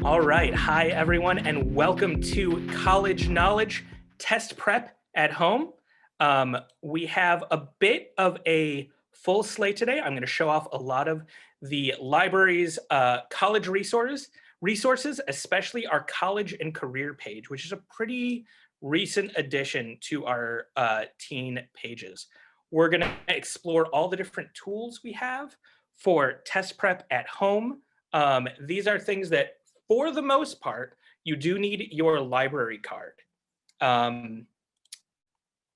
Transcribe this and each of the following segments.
All right. Hi, everyone, and welcome to College Knowledge Test Prep at Home. We have a bit of a full slate today. I'm going to show off a lot of the library's college resources, especially our college and career page, which is a pretty recent addition to our teen pages. We're going to explore all the different tools we have for test prep at home. These are things that, for the most part, you do need your library card.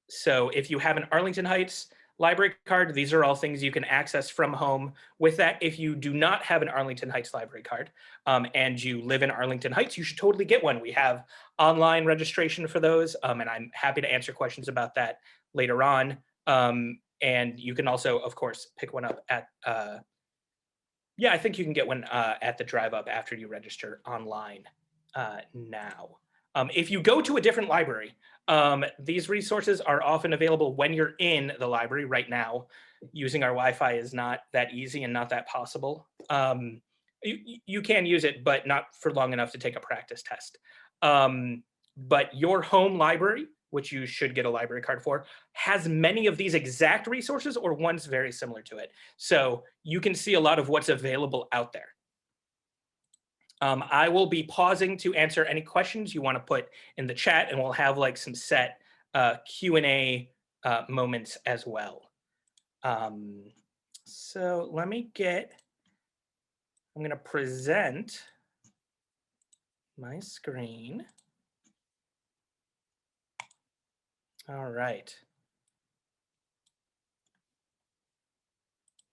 So if you have an Arlington Heights library card, these are all things you can access from home. With that, if you do not have an Arlington Heights library card and you live in Arlington Heights, you should totally get one. We have online registration for those, and I'm happy to answer questions about that later on. And you can also, of course, pick one up at I think you can get one at the drive up after you register online now. If you go to a different library, these resources are often available when you're in the library. Right now, using our Wi-Fi is not that easy and not that possible. You can use it, but not for long enough to take a practice test. But your home library, which you should get a library card for, has many of these exact resources or ones very similar to it. So you can see a lot of what's available out there. I will be pausing to answer any questions you want to put in the chat, and we'll have like some set Q&A moments as well. So let me I'm going to present my screen. All right.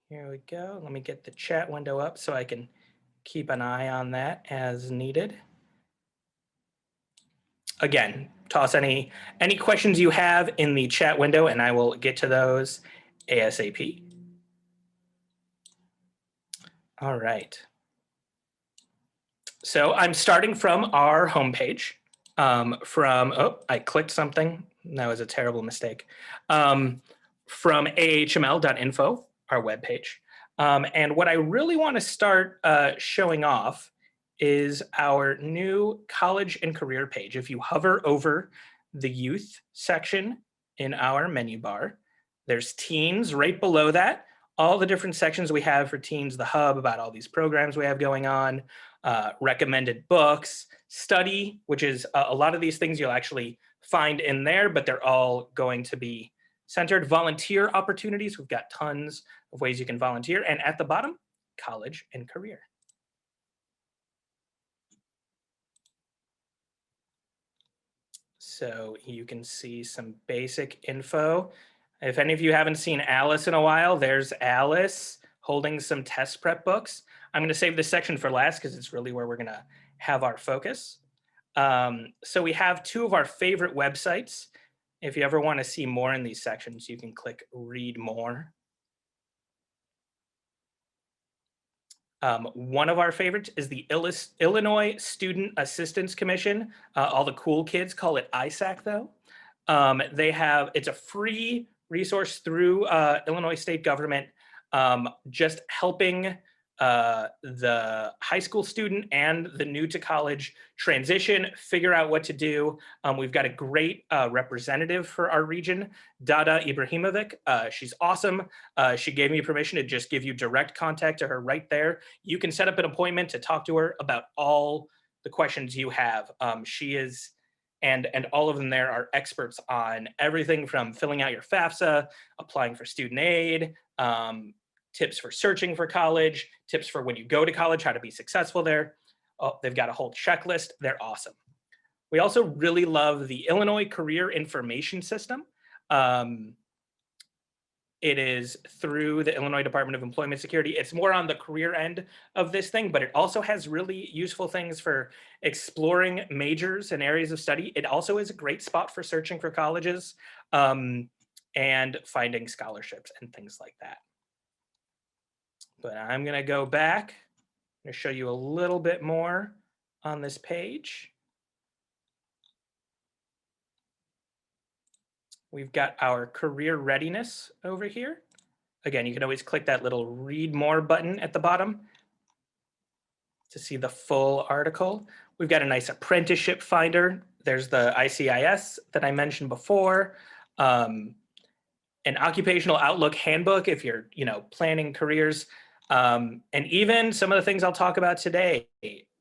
Here we go. Let me get the chat window up so I can keep an eye on that as needed. Again, toss any questions you have in the chat window and I will get to those ASAP. All right. So I'm starting from our homepage. Oh, I clicked something. That was a terrible mistake. From ahml.info, our webpage. And what I really want to start showing off is our new college and career page. If you hover over the youth section in our menu bar, there's teens right below that. All the different sections we have for teens, the hub about all these programs we have going on, recommended books, study, which is a lot of these things you'll actually find in there, but they're all going to be centered. Volunteer opportunities, we've got tons of ways you can volunteer. And at the bottom, college and career. So you can see some basic info. If any of you haven't seen Alice in a while, there's Alice holding some test prep books. I'm going to save this section for last because it's really where we're going to have our focus. So we have two of our favorite websites. If you ever want to see more in these sections, you can click read more. One of our favorites is the Illinois Student Assistance Commission. All the cool kids call it ISAC though. It's a free resource through Illinois state government, just helping the high school student and the new to college transition figure out what to do. We've got a great representative for our region, Dada Ibrahimovic. She's awesome. She gave me permission to just give you direct contact to her right there. You can set up an appointment to talk to her about all the questions you have. She is, and all of them there are experts on everything from filling out your FAFSA, applying for student aid, tips for searching for college, tips for when you go to college, how to be successful there. Oh, they've got a whole checklist. They're awesome. We also really love the Illinois Career Information System. It is through the Illinois Department of Employment Security. It's more on the career end of this thing, but it also has really useful things for exploring majors and areas of study. It also is a great spot for searching for colleges and finding scholarships and things like that. But I'm going to go back. I'm going to show you a little bit more on this page. We've got our career readiness over here. Again, you can always click that little read more button at the bottom. to see the full article. We've got a nice apprenticeship finder. There's the ICIS that I mentioned before. An occupational outlook handbook if you're, planning careers. And even some of the things I'll talk about today,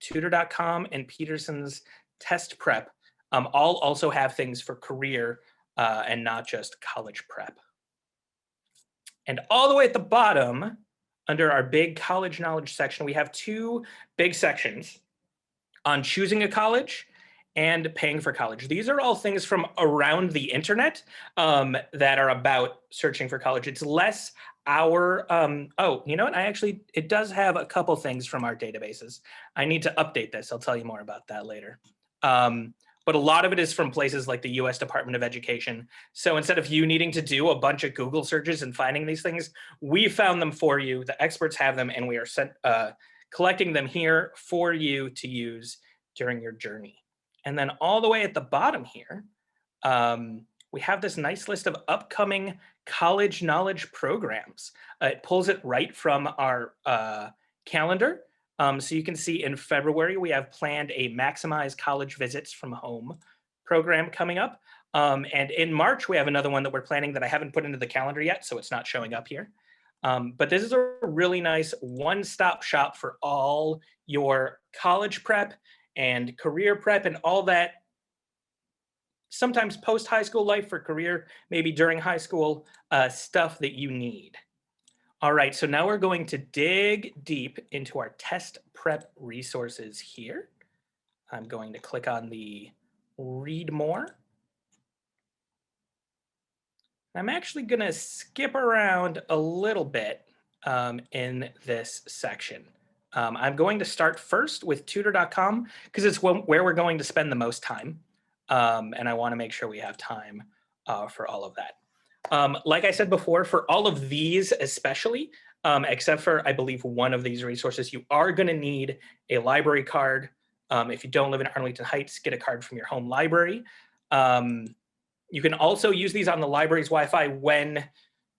Tutor.com and Peterson's test prep, all also have things for career and not just college prep. And all the way at the bottom, under our big college knowledge section, we have two big sections on choosing a college and paying for college. These are all things from around the internet that are about searching for college. It's less our, oh, you know what? It does have a couple things from our databases. I need to update this. I'll tell you more about that later. But a lot of it is from places like the US Department of Education. So instead of you needing to do a bunch of Google searches and finding these things, we found them for you. The experts have them, and we are collecting them here for you to use during your journey. And then all the way at the bottom here, we have this nice list of upcoming college knowledge programs. It pulls it right from our calendar. So you can see in February, we have planned a Maximize College Visits from Home program coming up. And in March, we have another one that we're planning that I haven't put into the calendar yet, so it's not showing up here. But this is a really nice one-stop shop for all your college prep and career prep and all that, sometimes post-high school life for career, maybe during high school, stuff that you need. All right, so now we're going to dig deep into our test prep resources here. I'm going to click on the read more. I'm actually going to skip around a little bit in this section. I'm going to start first with Tutor.com because it's where we're going to spend the most time. And I want to make sure we have time for all of that. Like I said before, for all of these especially, except for, I believe, one of these resources, you are going to need a library card. If you don't live in Arlington Heights, get a card from your home library. You can also use these on the library's Wi-Fi when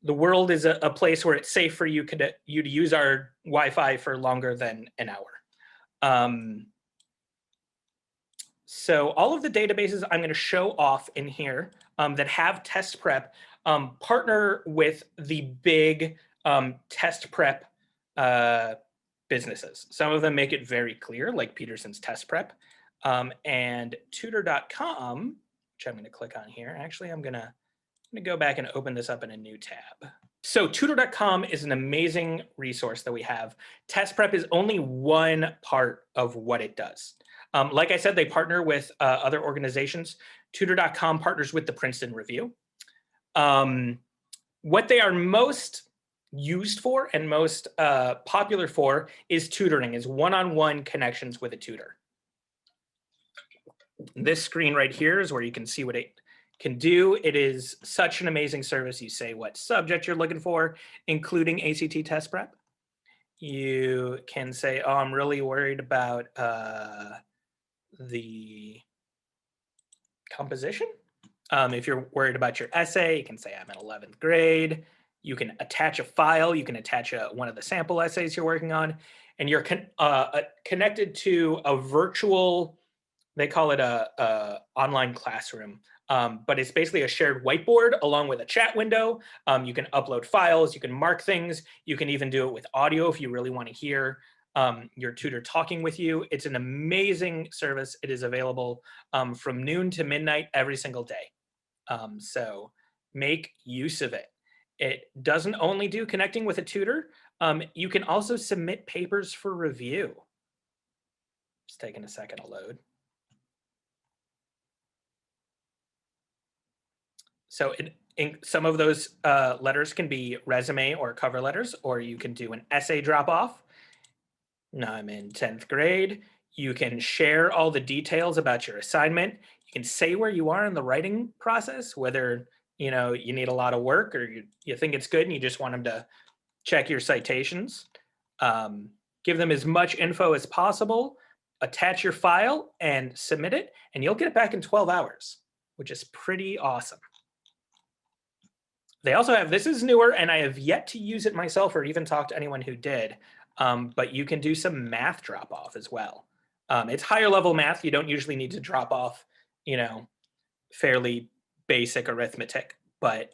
the world is a place where it's safe for you to use our Wi-Fi for longer than an hour. So all of the databases I'm going to show off in here that have test prep partner with the big test prep businesses. Some of them make it very clear, like Peterson's test prep. And Tutor.com, which I'm going to click on here. Actually, I'm going to go back and open this up in a new tab. So Tutor.com is an amazing resource that we have. Test prep is only one part of what it does. Like I said, they partner with other organizations. Tutor.com partners with the Princeton Review. What they are most used for and most popular for is tutoring, is one-on-one connections with a tutor. This screen right here is where you can see what it can do. It is such an amazing service. You say what subject you're looking for, including ACT test prep. You can say, oh, I'm really worried about the composition. If you're worried about your essay, you can say I'm in 11th grade. You can attach a file. You can attach one of the sample essays you're working on. And you're connected to a virtual, they call it a online classroom. But it's basically a shared whiteboard along with a chat window. You can upload files. You can mark things. You can even do it with audio if you really want to hear your tutor talking with you. It's an amazing service. It is available from noon to midnight every single day. So make use of it. It doesn't only do connecting with a tutor. You can also submit papers for review. It's taking a second to load. So some of those letters can be resume or cover letters, or you can do an essay drop-off. Now I'm in 10th grade. You can share all the details about your assignment. You can say where you are in the writing process, whether you need a lot of work or you think it's good and you just want them to check your citations. Give them as much info as possible, attach your file and submit it, and you'll get it back in 12 hours, which is pretty awesome. They also have, this is newer and I have yet to use it myself or even talk to anyone who did, but you can do some math drop off as well. It's higher level math. You don't usually need to drop off, fairly basic arithmetic, but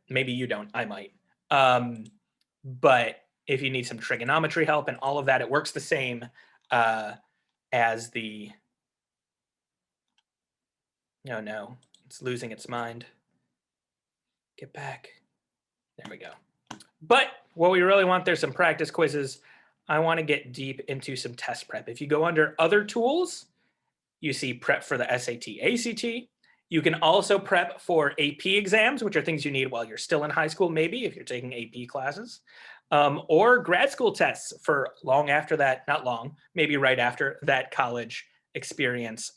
maybe you don't, I might. But if you need some trigonometry help and all of that, it works the same as the, oh no, it's losing its mind. Get back. There we go. But what we really want, there's some practice quizzes. I want to get deep into some test prep. If you go under other tools, you see prep for the SAT, ACT. You can also prep for AP exams, which are things you need while you're still in high school, maybe if you're taking AP classes, or grad school tests for long after that, not long, maybe right after that college experience.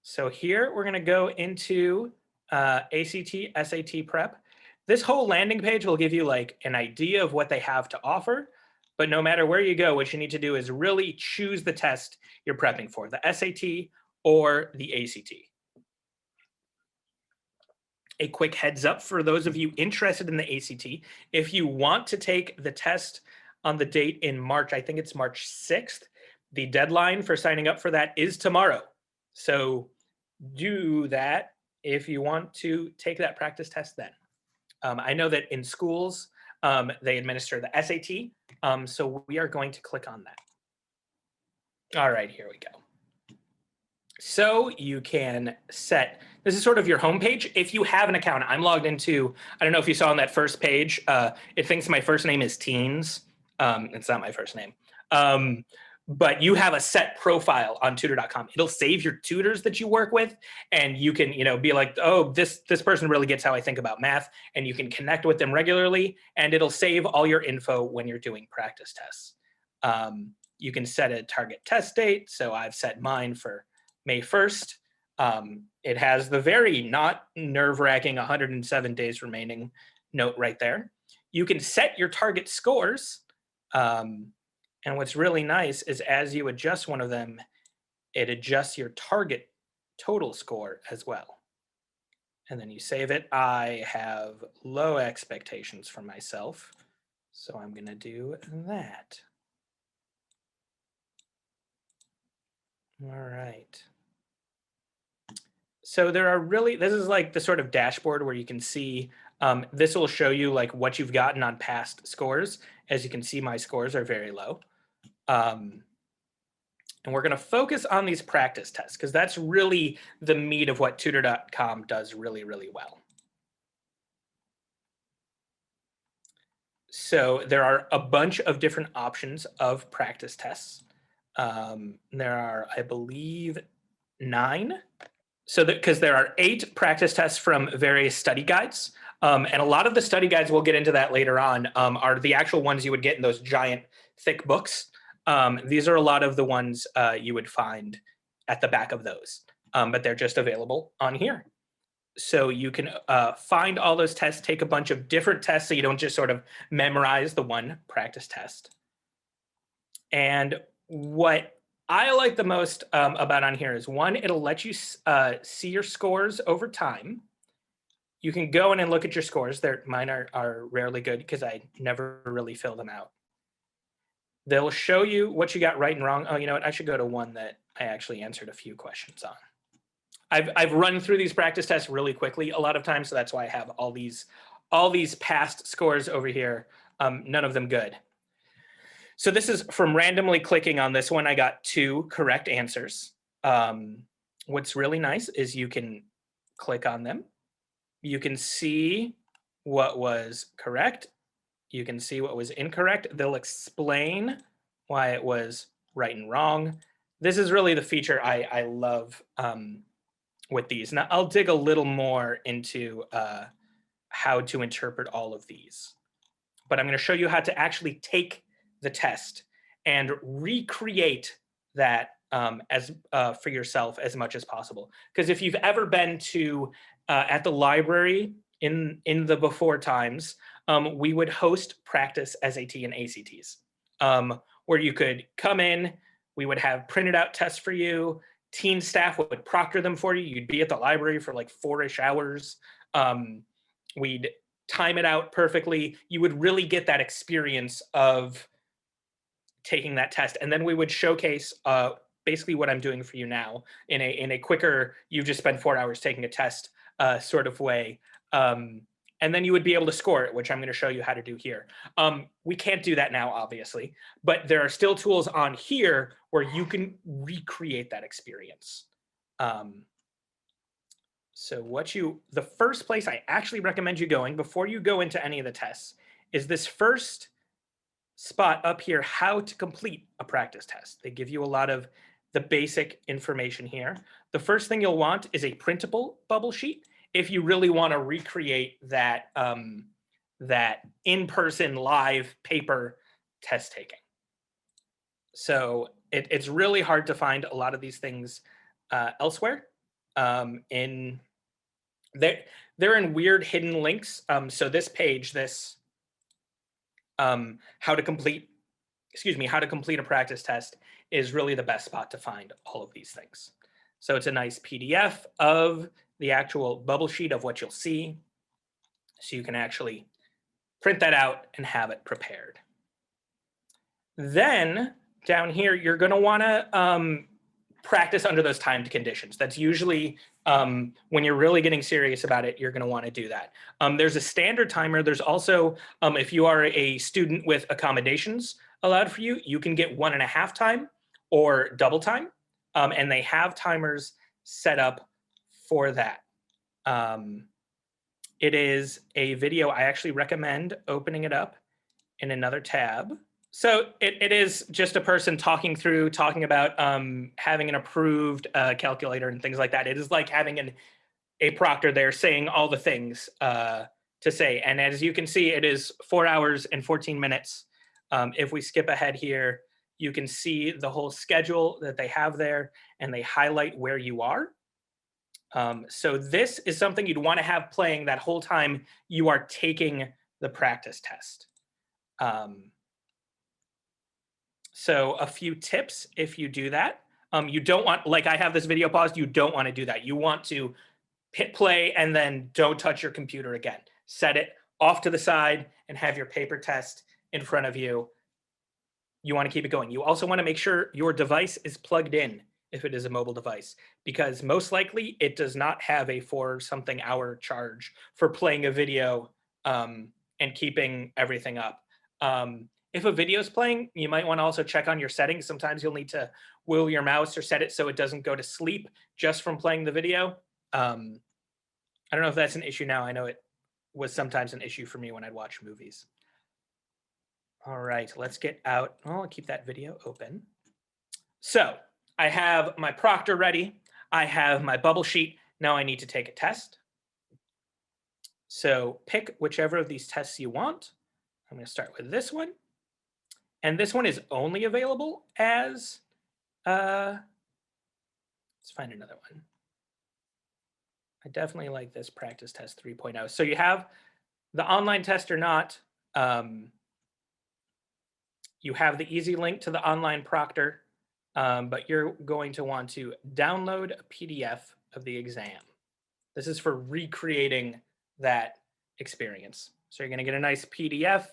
So here we're going to go into ACT, SAT prep. This whole landing page will give you like an idea of what they have to offer. But no matter where you go, what you need to do is really choose the test you're prepping for, the SAT or the ACT. A quick heads up for those of you interested in the ACT, if you want to take the test on the date in March, I think it's March 6th, the deadline for signing up for that is tomorrow. So do that if you want to take that practice test then. I know that in schools, they administer the SAT, so we are going to click on that. All right, here we go. So you can set, this is sort of your homepage. If you have an account, I'm logged into, I don't know if you saw on that first page, it thinks my first name is Teens. It's not my first name. But you have a set profile on tutor.com. It'll save your tutors that you work with, and you can, be like, oh, this person really gets how I think about math, and you can connect with them regularly, and it'll save all your info when you're doing practice tests. You can set a target test date. So I've set mine for May 1st. It has the very not nerve-wracking 107 days remaining note right there. You can set your target scores. And what's really nice is as you adjust one of them, it adjusts your target total score as well. And then you save it. I have low expectations for myself, so I'm going to do that. All right. So there are really, this is like the sort of dashboard where you can see, this will show you like what you've gotten on past scores. As you can see, my scores are very low. And we're going to focus on these practice tests because that's really the meat of what Tutor.com does really, really well. So there are a bunch of different options of practice tests. There are, I believe, 9. So because there are 8 practice tests from various study guides. And a lot of the study guides, we'll get into that later on, are the actual ones you would get in those giant, thick books. These are a lot of the ones you would find at the back of those, but they're just available on here. So you can find all those tests, take a bunch of different tests so you don't just sort of memorize the one practice test. And what I like the most about on here is, one, it'll let you see your scores over time. You can go in and look at your scores. Mine are rarely good because I never really fill them out. They'll show you what you got right and wrong. Oh, you know what? I should go to one that I actually answered a few questions on. I've run through these practice tests really quickly a lot of times, so that's why I have all these past scores over here. None of them good. So this is from randomly clicking on this one. I got 2 correct answers. What's really nice is you can click on them. You can see what was correct. You can see what was incorrect. They'll explain why it was right and wrong. This is really the feature I love with these. Now I'll dig a little more into how to interpret all of these, but I'm going to show you how to actually take the test and recreate that for yourself as much as possible. Because if you've ever been to at the library in the before times, we would host practice SAT and ACTs, where you could come in, we would have printed out tests for you, teen staff would proctor them for you, you'd be at the library for like 4-ish hours. We'd time it out perfectly, you would really get that experience of taking that test. And then we would showcase basically what I'm doing for you now in a quicker, you've just spent 4 hours taking a test sort of way. And then you would be able to score it, which I'm going to show you how to do here. We can't do that now, obviously, but there are still tools on here where you can recreate that experience. So the first place I actually recommend you going before you go into any of the tests is this first spot up here, how to complete a practice test. They give you a lot of the basic information here. The first thing you'll want is a printable bubble sheet if you really want to recreate that, that in-person live paper test taking. So it's really hard to find a lot of these things elsewhere. They're in weird hidden links. So this page, how to complete a practice test is really the best spot to find all of these things. So it's a nice PDF of the actual bubble sheet of what you'll see. So you can actually print that out and have it prepared. Then down here, you're going to want to practice under those timed conditions. That's usually when you're really getting serious about it, you're going to want to do that. There's a standard timer. There's also, if you are a student with accommodations allowed for you, you can get 1.5 time or double time. And they have timers set up for that. It is a video. I actually recommend opening it up in another tab. So it is just a person talking about having an approved calculator and things like that. It is like having a proctor there saying all the things to say. And as you can see, it is 4 hours and 14 minutes. If we skip ahead here, you can see the whole schedule that they have there, and they highlight where you are. So this is something you'd want to have playing that whole time you are taking the practice test. So a few tips if you do that. You don't want, like I have this video paused, you don't want to do that. You want to hit play and then don't touch your computer again. Set it off to the side and have your paper test in front of you. You want to keep it going. You also want to make sure your device is plugged in if it is a mobile device, because most likely it does not have a 4-something hour charge for playing a video and keeping everything up. If a video is playing, you might want to also check on your settings. Sometimes you'll need to wheel your mouse or set it so it doesn't go to sleep just from playing the video. I don't know if that's an issue now. I know it was sometimes an issue for me when I'd watch movies. All right, let's get out. I'll keep that video open. So I have my proctor ready. I have my bubble sheet. Now I need to take a test. So pick whichever of these tests you want. I'm going to start with this one. And this one is only available as, let's find another one. I definitely like this practice test 3.0. So you have the online test or not. You have the easy link to the online proctor, but you're going to want to download a PDF of the exam. This is for recreating that experience. So you're going to get a nice PDF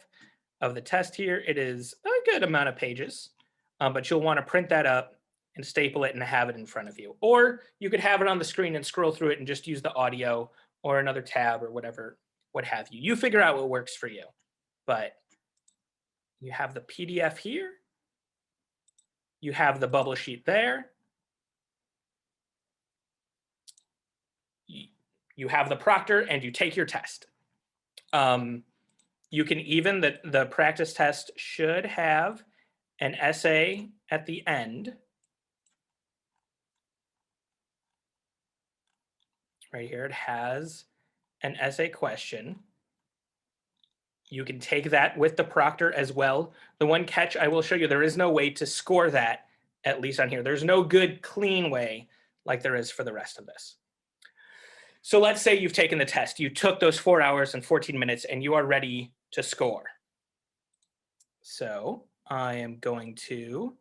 of the test here. It is a good amount of pages, but you'll want to print that up and staple it and have it in front of you. Or you could have it on the screen and scroll through it and just use the audio or another tab or whatever, what have you. You figure out what works for you. But you have the PDF here. You have the bubble sheet there. You have the proctor and you take your test. You can even, the practice test should have an essay at the end. Right here, it has an essay question. You can take that with the proctor as well. The one catch I will show you, there is no way to score that, at least on here. There's no good, clean way like there is for the rest of this. So let's say you've taken the test. You took those 4 hours and 14 minutes and you are ready to score. So I am going to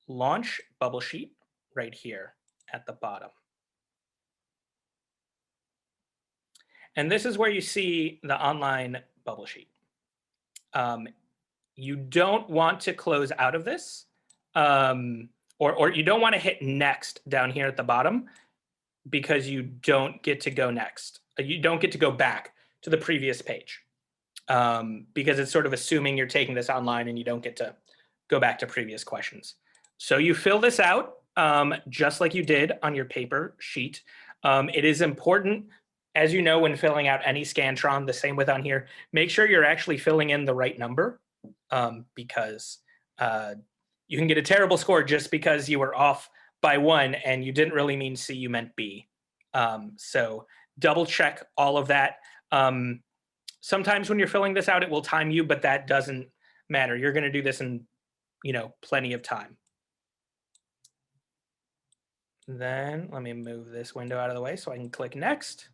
launch Bubble Sheet right here at the bottom. And this is where you see the online bubble sheet. You don't want to close out of this, or you don't want to hit next down here at the bottom, because you don't get to go next. You don't get to go back to the previous page, because it's sort of assuming you're taking this online and you don't get to go back to previous questions. So you fill this out just like you did on your paper sheet. It is important, as you know, when filling out any Scantron, the same with on here, make sure you're actually filling in the right number, because you can get a terrible score just because you were off by 1 and you didn't really mean C, you meant B. So double check all of that. Sometimes when you're filling this out, it will time you, but that doesn't matter. You're going to do this in, plenty of time. Then let me move this window out of the way so I can click next.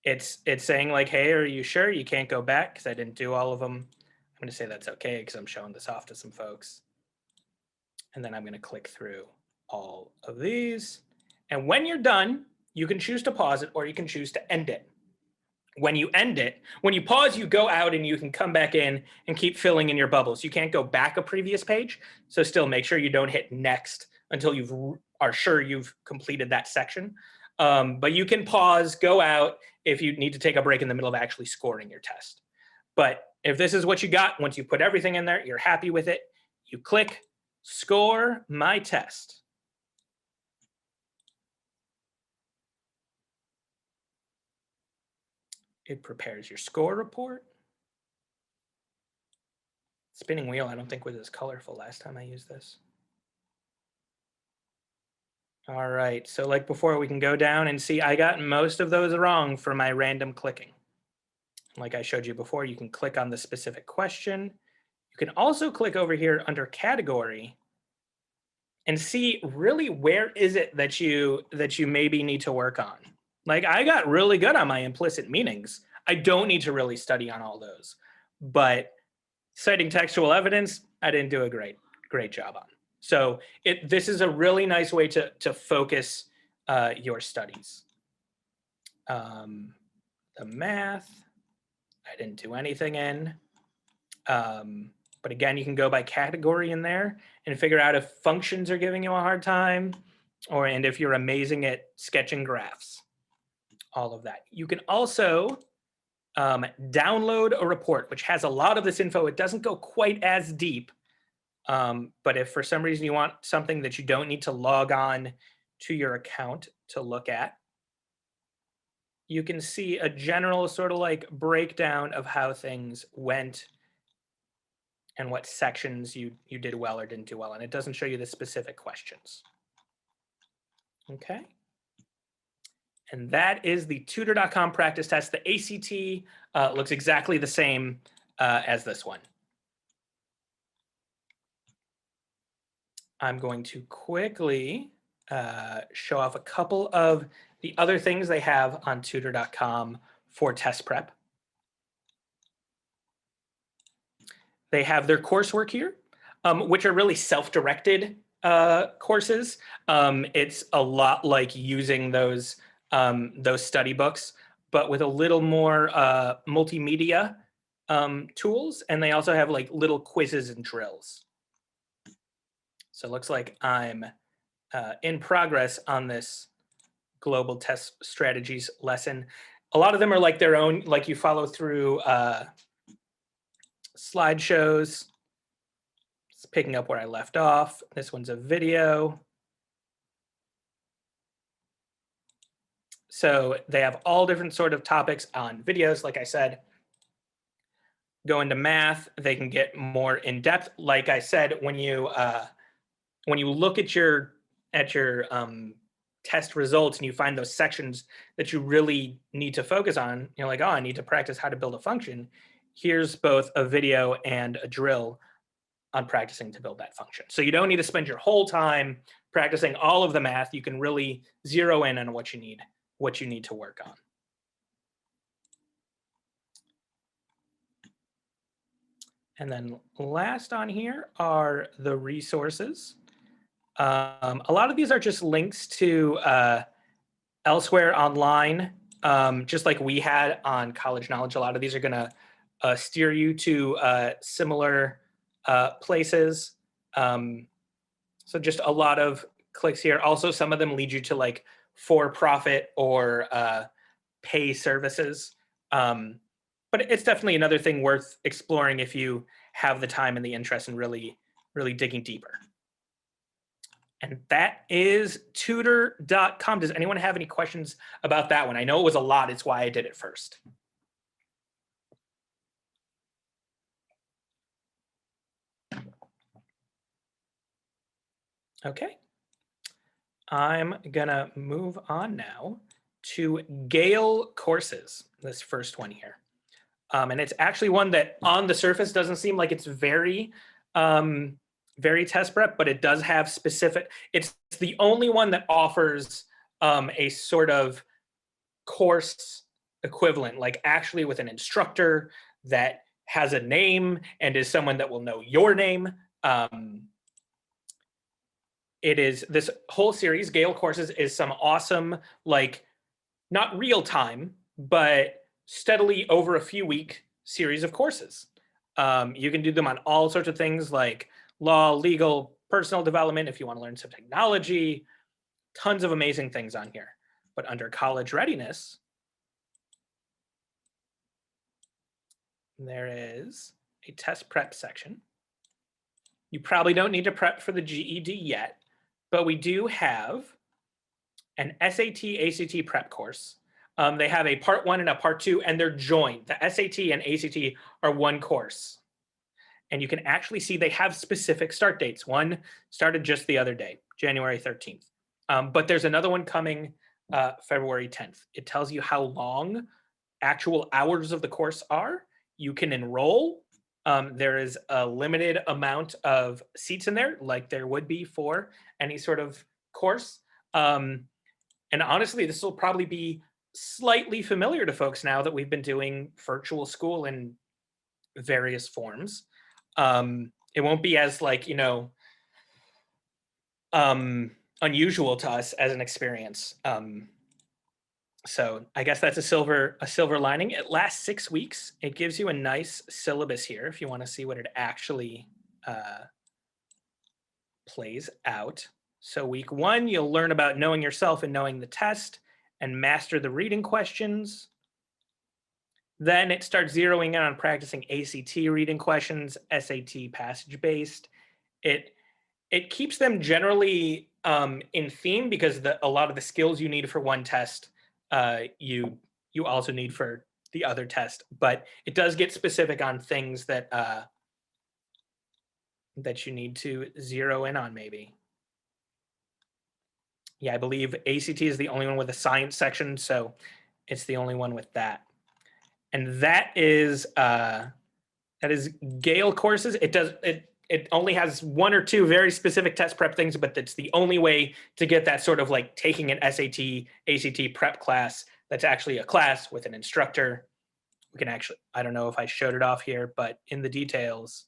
It's saying like, hey, are you sure you can't go back? Because I didn't do all of them. I'm going to say that's okay because I'm showing this off to some folks. And then I'm going to click through all of these. And when you're done, you can choose to pause it or you can choose to end it. When you end it, when you pause, you go out and you can come back in and keep filling in your bubbles. You can't go back a previous page. So still make sure you don't hit next until you are sure you've completed that section. But you can pause, go out if you need to take a break in the middle of actually scoring your test. But if this is what you got, once you put everything in there, you're happy with it, you click score my test. It prepares your score report. Spinning wheel, I don't think was as colorful last time I used this. All right, so like before, we can go down and see I got most of those wrong for my random clicking. Like I showed you before, you can click on the specific question. You can also click over here under category and see really where is it that you maybe need to work on. Like I got really good on my implicit meanings. I don't need to really study on all those, but citing textual evidence, I didn't do a great job on. So this is a really nice way to focus your studies. The math, I didn't do anything in. But again, you can go by category in there and figure out if functions are giving you a hard time, and if you're amazing at sketching graphs, all of that. You can also download a report, which has a lot of this info. It doesn't go quite as deep, but if for some reason you want something that you don't need to log on to your account to look at, you can see a general sort of like breakdown of how things went and what sections you did well or didn't do well. And it doesn't show you the specific questions. Okay. And that is the Tutor.com practice test. The ACT looks exactly the same as this one. I'm going to quickly show off a couple of the other things they have on Tutor.com for test prep. They have their coursework here, which are really self-directed courses. It's a lot like using those study books, but with a little more multimedia tools. And they also have like little quizzes and drills. So it looks like I'm in progress on this global test strategies lesson. A lot of them are like their own, like you follow through slideshows. It's picking up where I left off. This one's a video. So they have all different sort of topics on videos. Like I said, go into math, they can get more in depth. Like I said, when you look at your test results and you find those sections that you really need to focus on, you're like, oh, I need to practice how to build a function. Here's both a video and a drill on practicing to build that function. So you don't need to spend your whole time practicing all of the math. You can really zero in on what you need to work on. And then last on here are the resources. A lot of these are just links to elsewhere online, just like we had on College Knowledge. A lot of these are going to steer you to similar places. So just a lot of clicks here. Also, some of them lead you to like for-profit or pay services. But it's definitely another thing worth exploring if you have the time and the interest in really, really digging deeper. And that is Tutor.com. Does anyone have any questions about that one? I know it was a lot. It's why I did it first. Okay. I'm going to move on now to Gale Courses, this first one here. And it's actually one that on the surface doesn't seem like it's very test prep, but it does have specific, it's the only one that offers a sort of course equivalent, like actually with an instructor that has a name and is someone that will know your name. It is this whole series, Gale Courses, is some awesome, like not real time, but steadily over a few week series of courses. You can do them on all sorts of things like law, legal, personal development, if you want to learn some technology, tons of amazing things on here. But under college readiness, there is a test prep section. You probably don't need to prep for the GED yet, but we do have an SAT, ACT prep course. They have a part 1 and a part 2, and they're joined. The SAT and ACT are one course. And you can actually see they have specific start dates. One started just the other day, January 13th. But there's another one coming February 10th. It tells you how long actual hours of the course are. You can enroll. There is a limited amount of seats in there, like there would be for any sort of course. And honestly, this will probably be slightly familiar to folks now that we've been doing virtual school in various forms. It won't be as like, unusual to us as an experience. So I guess that's a silver lining. It lasts 6 weeks. It gives you a nice syllabus here if you want to see what it actually plays out. So week 1, you'll learn about knowing yourself and knowing the test and master the reading questions. Then it starts zeroing in on practicing ACT reading questions, SAT passage-based. It keeps them generally in theme because a lot of the skills you need for one test, you also need for the other test. But it does get specific on things that you need to zero in on maybe. Yeah, I believe ACT is the only one with a science section, so it's the only one with that. And that is Gale Courses. It only has 1 or 2 very specific test prep things, but that's the only way to get that sort of like taking an SAT, ACT prep class that's actually a class with an instructor. We can actually, I don't know if I showed it off here, but in the details,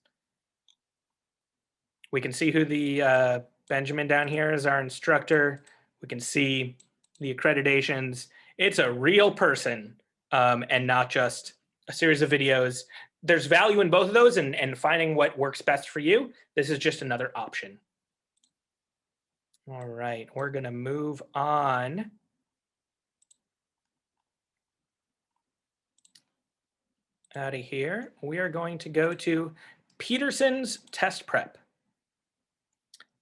we can see who the Benjamin down here is our instructor. We can see the accreditations. It's a real person and not just a series of videos. There's value in both of those and finding what works best for you. This is just another option. All right, we're going to move on. Out of here, we are going to go to Peterson's Test Prep.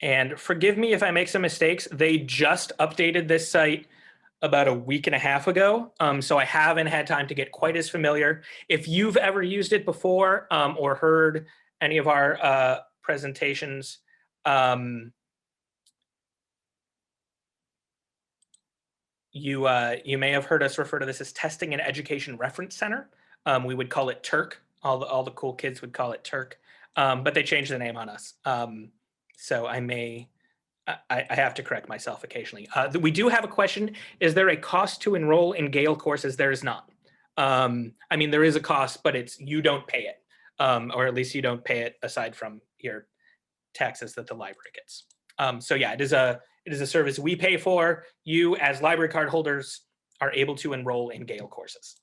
And forgive me if I make some mistakes. They just updated this site about a week and a half ago. So I haven't had time to get quite as familiar. If you've ever used it before or heard any of our presentations, you may have heard us refer to this as Testing and Education Reference Center. We would call it TURC. All the cool kids would call it TURC, but they changed the name on us. So I have to correct myself occasionally. We do have a question. Is there a cost to enroll in Gale Courses? There is not. I mean, there is a cost, but you don't pay it, or at least you don't pay it aside from your taxes that the library gets. So yeah, it It is a service we pay for. You, as library card holders, are able to enroll in Gale Courses.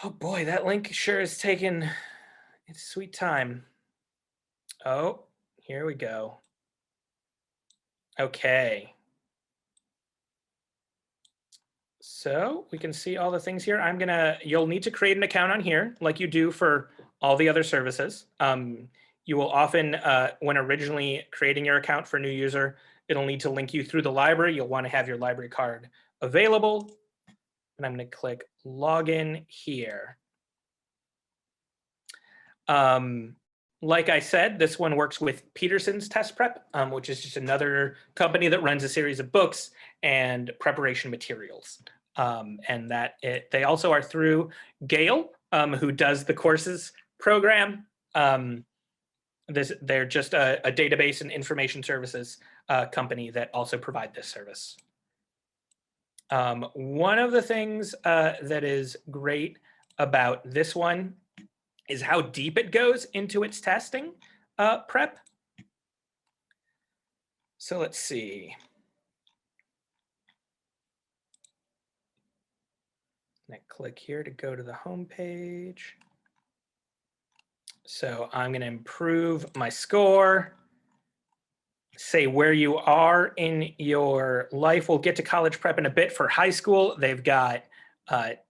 Oh boy, that link sure is taking its sweet time. Oh, here we go. Okay. So we can see all the things here. You'll need to create an account on here like you do for all the other services. You will often, when originally creating your account for a new user, it'll need to link you through the library. You'll want to have your library card available. And I'm going to click login here. Like I said, this one works with Peterson's Test Prep, which is just another company that runs a series of books and preparation materials. And they also are through Gale, who does the courses program. They're just a database and information services company that also provide this service. One of the things that is great about this one is how deep it goes into its testing prep. So let's see. I click here to go to the home page. So I'm going to improve my score. Say where you are in your life. We'll get to college prep in a bit. For high school, they've got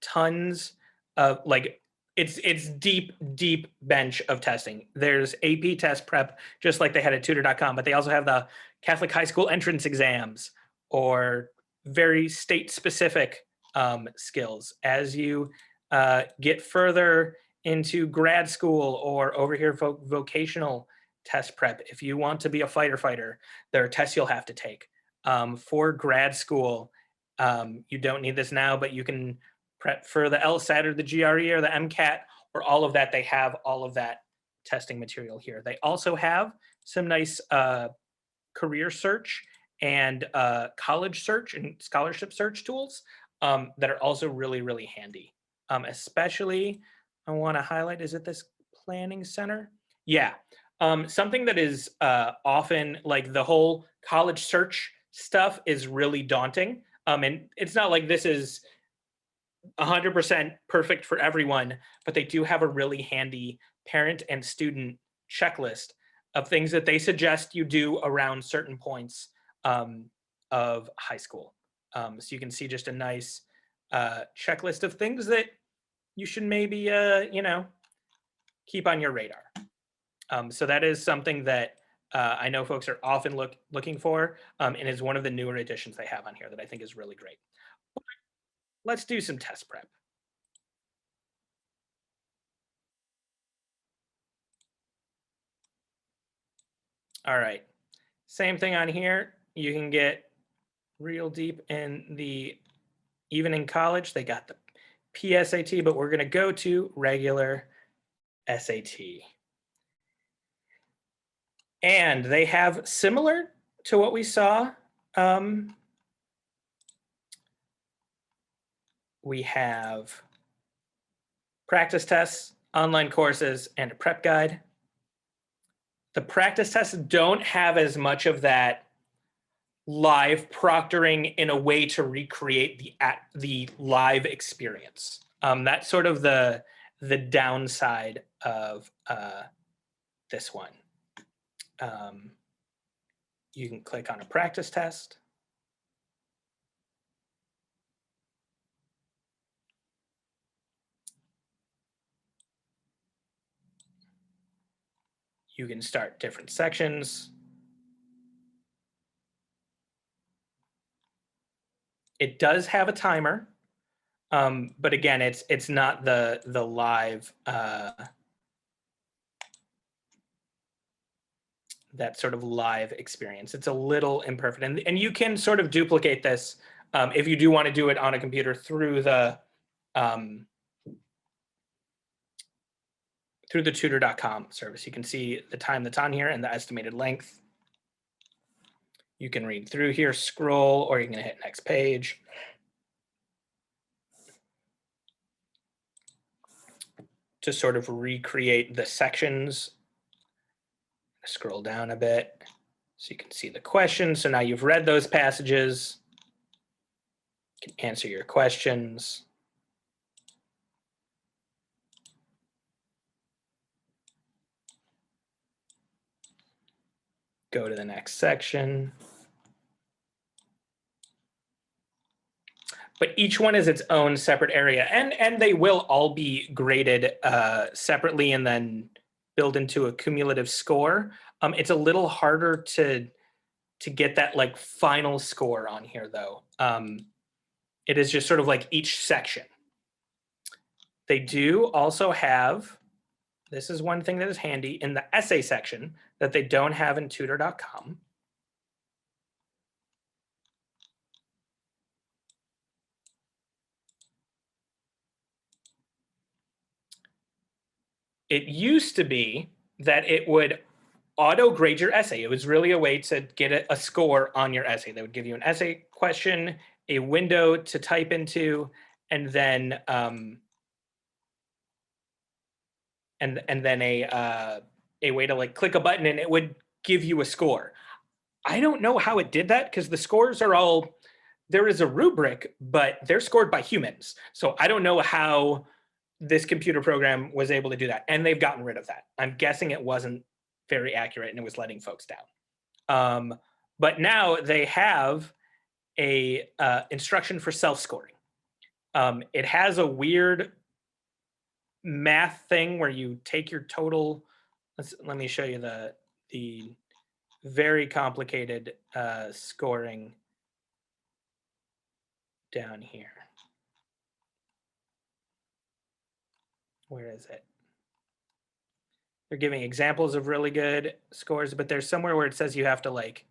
tons of it's deep bench of testing. There's AP test prep, just like they had at Tutor.com, but they also have the Catholic high school entrance exams or very state specific skills. As you get further into grad school or over here vocational test prep, if you want to be a fighter, there are tests you'll have to take. For grad school, you don't need this now, but you can prep for the LSAT or the GRE or the MCAT or all of that. They have all of that testing material here. They also have some nice career search and college search and scholarship search tools that are also really handy. Especially, I want to highlight, is it this planning center? Yeah. Something that is often like the whole college search stuff is really daunting. And it's not like this is 100% perfect for everyone, but they do have a really handy parent and student checklist of things that they suggest you do around certain points of high school. So you can see just a nice checklist of things that you should maybe, keep on your radar. So that is something that I know folks are often looking for, and is one of the newer additions they have on here that I think is really great. Let's do some test prep. All right, same thing on here. You can get real deep even in college, they got the PSAT, but we're gonna go to regular SAT. And they have, similar to what we saw, we have practice tests, online courses, and a prep guide. The practice tests don't have as much of that live proctoring in a way to recreate the live experience. That's sort of the downside of this one. You can click on a practice test. You can start different sections. It does have a timer, but again, it's not the live that sort of live experience. It's a little imperfect, and you can sort of duplicate this if you do want to do it on a computer through the Tutor.com service. You can see the time that's on here and the estimated length. You can read through here, scroll, or you can hit next page. To sort of recreate the sections. scroll down a bit so you can see the questions. So now you've read those passages, you can answer your questions. Go to the next section. But each one is its own separate area, and they will all be graded separately and then build into a cumulative score. It's a little harder to get that like final score on here though. It is just sort of like each section. They do also have, this is one thing that is handy in the essay section that they don't have in Tutor.com. It used to be that it would auto grade your essay. It was really a way to get a score on your essay. They would give you an essay question, a window to type into, and then a way to like click a button and it would give you a score. I don't know how it did that because the scores are all, there is a rubric, but they're scored by humans. So I don't know how this computer program was able to do that. And they've gotten rid of that. I'm guessing it wasn't very accurate and it was letting folks down. But now they have a instruction for self-scoring. It has a weird math thing where you take your total. Let me show you the very complicated scoring down here. Where is it? They're giving examples of really good scores, but there's somewhere where it says you have to like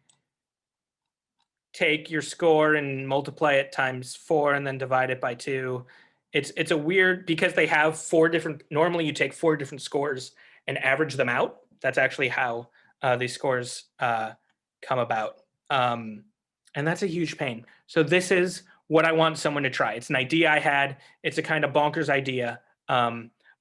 take your score and multiply it times 4 and then divide it by 2. It's a weird, because they have 4 different, normally you take 4 different scores and average them out. That's actually how these scores come about. And that's a huge pain. So this is what I want someone to try. It's an idea I had. It's a kind of bonkers idea.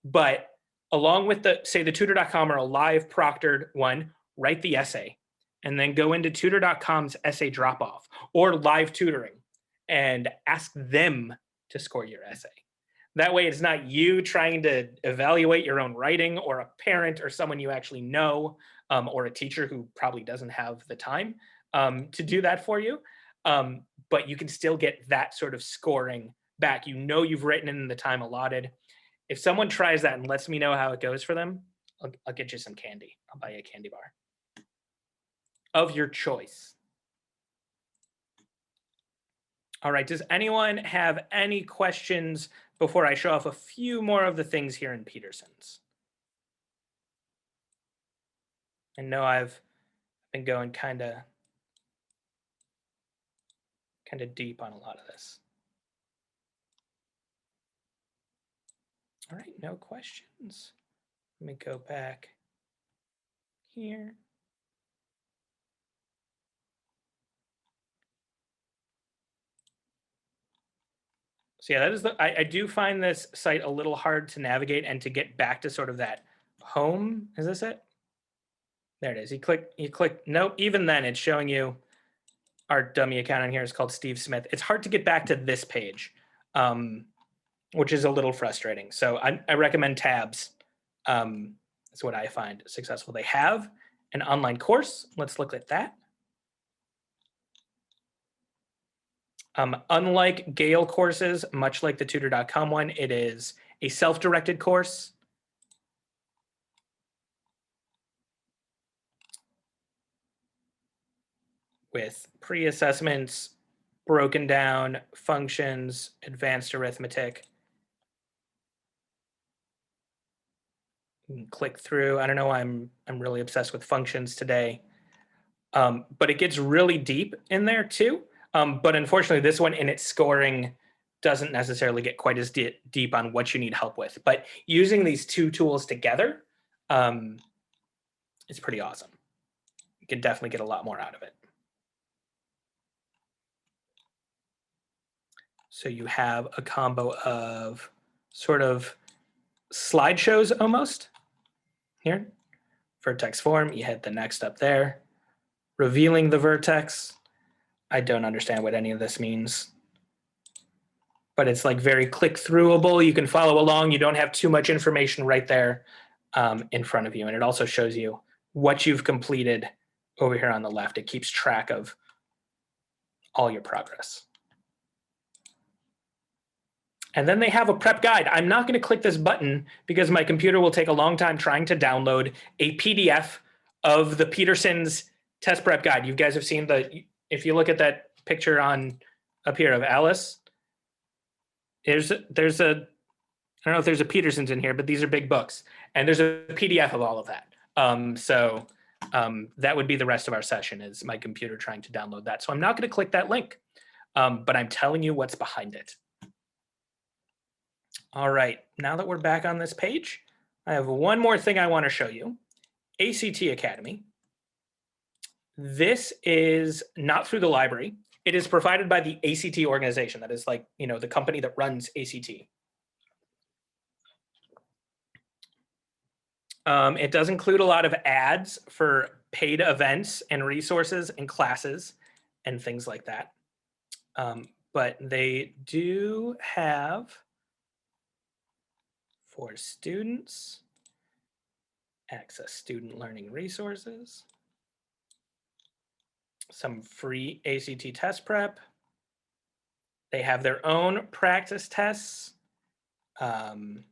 But along with the, say the tutor.com or a live proctored one, write the essay and then go into tutor.com's essay drop-off or live tutoring and ask them to score your essay. That way it's not you trying to evaluate your own writing or a parent or someone you actually know or a teacher who probably doesn't have the time to do that for you. But you can still get that sort of scoring back. You know you've written in the time allotted. If someone tries that and lets me know how it goes for them, I'll get you some candy. I'll buy you a candy bar of your choice. All right, does anyone have any questions before I show off a few more of the things here in Peterson's? I know I've been going kind of deep on a lot of this. All right, no questions. Let me go back here. So yeah, that is I do find this site a little hard to navigate and to get back to sort of that home. Is this it? There it is. You click, nope, even then it's showing you our dummy account on here is called Steve Smith. It's hard to get back to this page, which is a little frustrating. So I recommend tabs. That's what I find successful. They have an online course. Let's look at that. Unlike Gale Courses, much like the Tutor.com one, it is a self-directed course. With pre-assessments, broken down functions, advanced arithmetic. You can click through. I don't know. I'm really obsessed with functions today, but it gets really deep in there too. But unfortunately, this one in its scoring doesn't necessarily get quite as deep on what you need help with. But using these two tools together, it's pretty awesome. You can definitely get a lot more out of it. So you have a combo of sort of slideshows almost here, vertex form, you hit the next up there. Revealing the vertex. I don't understand what any of this means, but it's like very click-throughable. You can follow along. You don't have too much information right there in front of you. And it also shows you what you've completed over here on the left. It keeps track of all your progress. And then they have a prep guide. I'm not going to click this button because my computer will take a long time trying to download a PDF of the Peterson's test prep guide. You guys have seen if you look at that picture on up here of Alice, there's a, I don't know if there's a Peterson's in here, but these are big books. And there's a PDF of all of that. That would be the rest of our session, is my computer trying to download that. So I'm not going to click that link, but I'm telling you what's behind it. All right, now that we're back on this page, I have one more thing I want to show you. ACT Academy. This is not through the library. It is provided by the ACT organization. That is like, the company that runs ACT. It does include a lot of ads for paid events and resources and classes and things like that. But they do have, for students, access student learning resources, some free ACT test prep. They have their own practice tests online.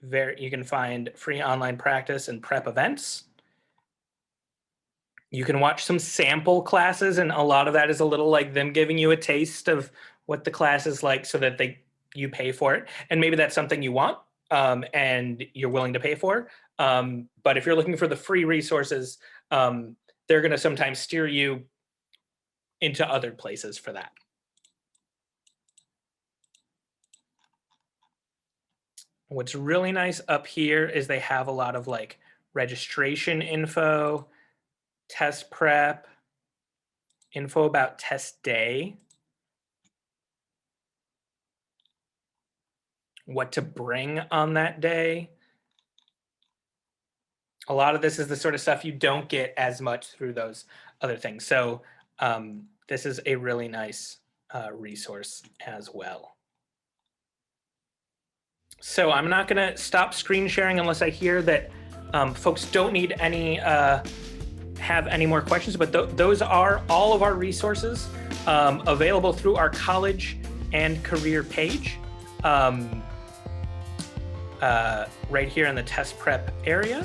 You can find free online practice and prep events. You can watch some sample classes, and a lot of that is a little like them giving you a taste of what the class is like so that you pay for it. And maybe that's something you want and you're willing to pay for. But if you're looking for the free resources, they're going to sometimes steer you into other places for that. What's really nice up here is they have a lot of like registration info, test prep, info about test day, what to bring on that day. A lot of this is the sort of stuff you don't get as much through those other things. So this is a really nice resource as well. So I'm not going to stop screen sharing unless I hear that folks don't need have any more questions, but those are all of our resources available through our college and career page right here in the test prep area.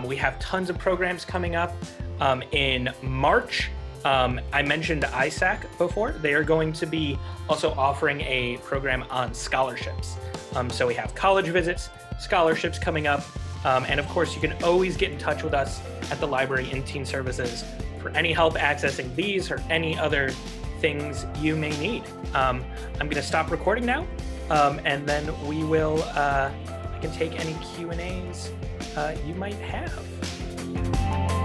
We have tons of programs coming up in March. I mentioned ISAC before. They are going to be also offering a program on scholarships. So we have college visits, scholarships coming up. And of course, you can always get in touch with us at the Library in Teen Services for any help accessing these or any other things you may need. I'm going to stop recording now, and then we will, I can take any Q&As you might have.